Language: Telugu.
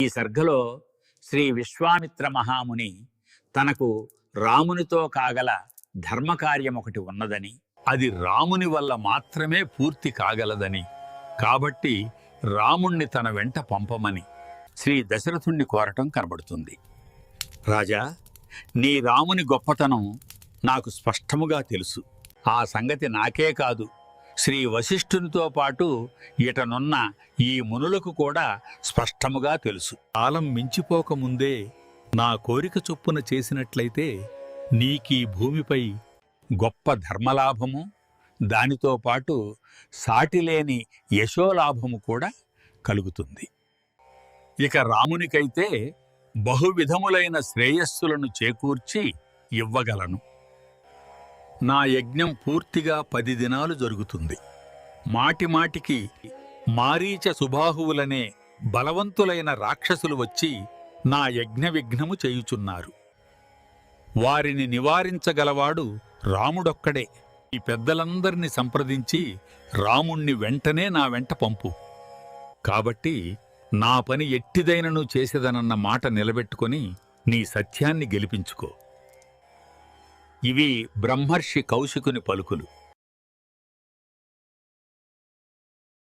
ఈ సర్గలో శ్రీ విశ్వామిత్ర మహాముని తనకు రామునితో కాగల ధర్మకార్యం ఒకటి ఉన్నదని, అది రాముని వల్ల మాత్రమే పూర్తి కాగలదని, కాబట్టి రాముణ్ణి తన వెంట పంపమని శ్రీ దశరథుణ్ణి కోరటం కనబడుతుంది. రాజా, నీ రాముని గొప్పతనం నాకు స్పష్టముగా తెలుసు. ఆ సంగతి నాకే కాదు, శ్రీ వశిష్ఠునితో పాటు ఇటనున్న ఈ మునులకు కూడా స్పష్టముగా తెలుసు. కాలం మించిపోకముందే నా కోరిక చొప్పున చేసినట్లయితే నీకీ భూమిపై గొప్ప ధర్మలాభము, దానితో పాటు సాటిలేని యశోలాభము కూడా కలుగుతుంది. ఇక రామునికైతే బహువిధములైన శ్రేయస్సులను చేకూర్చి ఇవ్వగలను. నా యజ్ఞం పూర్తిగా 10 దినాలు జరుగుతుంది. మాటిమాటికి మారీచ సుబాహువులనే బలవంతులైన రాక్షసులు వచ్చి నా యజ్ఞ విఘ్నము చేయుచున్నారు. వారిని నివారించగలవాడు రాముడొక్కడే. ఈ పెద్దలందరినీ సంప్రదించి రాముణ్ణి వెంటనే నా వెంట పంపు. కాబట్టి నా పని ఎట్టిదైనను చేసేదనన్న మాట నిలబెట్టుకొని నీ సత్యాన్ని గెలిపించుకో. ఇవి బ్రహ్మర్షి కౌశికుని పలుకులు.